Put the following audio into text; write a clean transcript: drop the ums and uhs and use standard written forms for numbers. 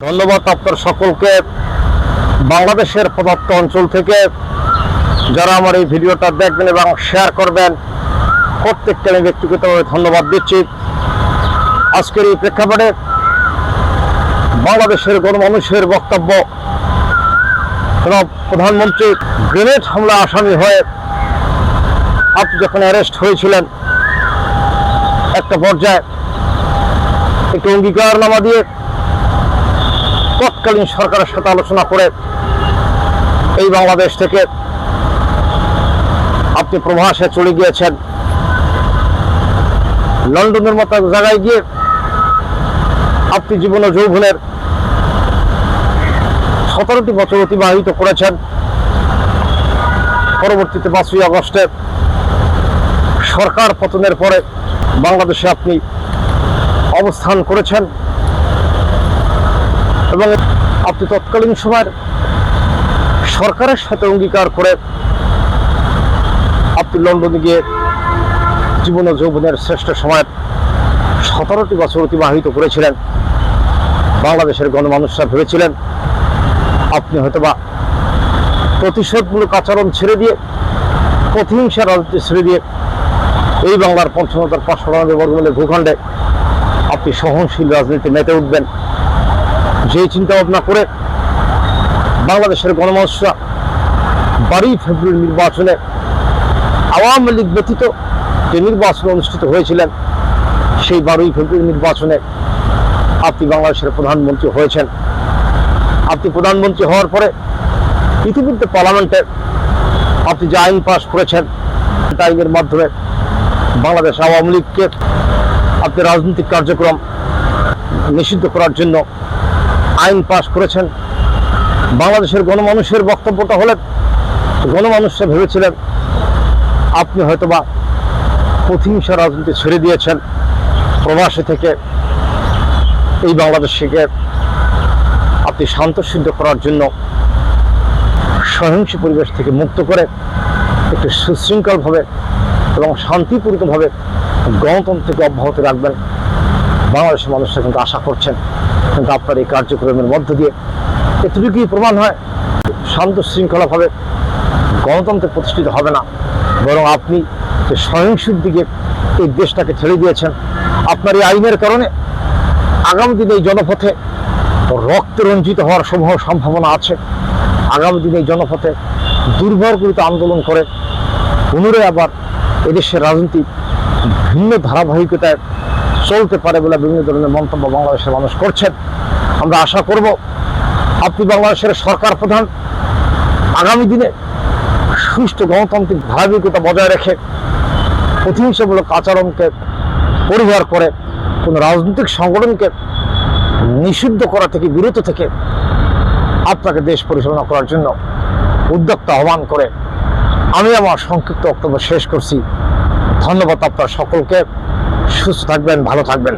ধন্যবাদ আপনার সকলকে। বাংলাদেশের প্রদত্ত অঞ্চল থেকে যারা আমার এই ভিডিওটা দেখবেন এবং শেয়ার করবেন, প্রত্যেককে আমি ব্যক্তিগতভাবে ধন্যবাদ দিচ্ছি। আজকের এই প্রেক্ষাপটে বাংলাদেশের গণমানুষের বক্তব্য, প্রধানমন্ত্রী গ্রেনেড হামলা আসামি হয়ে আপনি যখন অ্যারেস্ট হয়েছিলেন, একটা পর্যায়ে একটি অঙ্গীকারনামা দিয়ে তৎকালীন সরকারের সাথে আলোচনা করে এই বাংলাদেশ থেকে আপনি প্রবাসে চলে গিয়েছেন। লন্ডনের মতো জায়গায় গিয়ে আপনি জীবন ও যৌবনের 17টি বছর অতিবাহিত করেছেন। পরবর্তীতে 5ই আগস্টে সরকার পতনের পরে বাংলাদেশে আপনি অবস্থান করেছেন এবং আপনি তৎকালীন সময়ের সরকারের সাথে অঙ্গীকার করে আপনি লন্ডনে গিয়ে জীবন ও যৌবনের শ্রেষ্ঠ সময়ের 17টি বছর অতিবাহিত করেছিলেন। বাংলাদেশের গণমানুষরা ভেবেছিলেন আপনি হয়তোবা প্রতিশোধমূলক আচরণ ছেড়ে দিয়ে, প্রতিহিংসার রাজনীতি ছেড়ে দিয়ে এই বাংলার ৫৫,৫৯ বর্গমাইলের ভূখণ্ডে আপনি সহনশীল রাজনীতি মেতে উঠবেন। যেই চিন্তা ভাবনা করে বাংলাদেশের গণমানুষরা 12 ফেব্রুয়ারি নির্বাচনে আওয়ামী লীগ ব্যতীত যে নির্বাচন অনুষ্ঠিত হয়েছিলেন, সেই 12 ফেব্রুয়ারি নির্বাচনে আপনি বাংলাদেশের প্রধানমন্ত্রী হয়েছেন। আপনি প্রধানমন্ত্রী হওয়ার পরে ইতিমধ্যে পার্লামেন্টে আপনি যে আইন পাস করেছেন, আইনের মাধ্যমে বাংলাদেশ আওয়ামী লীগকে আপনি রাজনৈতিক কার্যক্রম নিষিদ্ধ করার জন্য আইন পাস করেছেন। বাংলাদেশের গণমানুষের বক্তব্যটা হলেন, গণমানুষরা ভেবেছিলেন আপনি হয়তোবা প্রতিহিংসা রাজনীতি ছেড়ে দিয়েছেন। প্রবাসী থেকে এই বাংলাদেশকে আপনি শান্তশিদ্ধ করার জন্য সহিংস পরিবেশ থেকে মুক্ত করে একটু সুশৃঙ্খলভাবে এবং শান্তিপূর্ণভাবে গণতন্ত্রকে অব্যাহত রাখবেন। বাংলাদেশের মানুষরা কিন্তু আশা করছেন, কিন্তু আপনার এই কার্যক্রমের মধ্য দিয়ে এতটুকুই প্রমাণ হয় শান্ত শৃঙ্খলাভাবে গণতন্ত্র প্রতিষ্ঠিত হবে না, বরং আপনি যে সহিংসের দিকে এই দেশটাকে ঠেলে দিয়েছেন। আপনার এই আইনের কারণে আগামী দিনে এই জনপথে রক্তে রঞ্জিত হওয়ার সম্ভাবনা আছে। আগামী দিনে এই জনপথে দুর্বলগুলিতে আন্দোলন করে পুনরায় আবার এদেশের রাজনীতি ভিন্ন ধারাবাহিকতায় চলতে পারে বলে বিভিন্ন ধরনের মন্তব্য বাংলাদেশের মানুষ করছেন। আমরা আশা করব আপনি বাংলাদেশের সরকার প্রধান আগামী দিনে সুষ্ঠু গণতান্ত্রিক ধারাবাহিকতা বজায় রেখে প্রতিহিংসামূলক আচরণকে পরিহার করে কোন রাজনৈতিক সংগঠনকে নিষিদ্ধ করা থেকে, বিরত থেকে আপনাকে দেশ পরিচালনা করার জন্য উদ্যোক্তা আহ্বান করে আমি আমার সংক্ষিপ্ত বক্তব্য শেষ করছি। ধন্যবাদ আপনার সকলকে। সুস্থ থাকবেন, ভালো থাকবেন।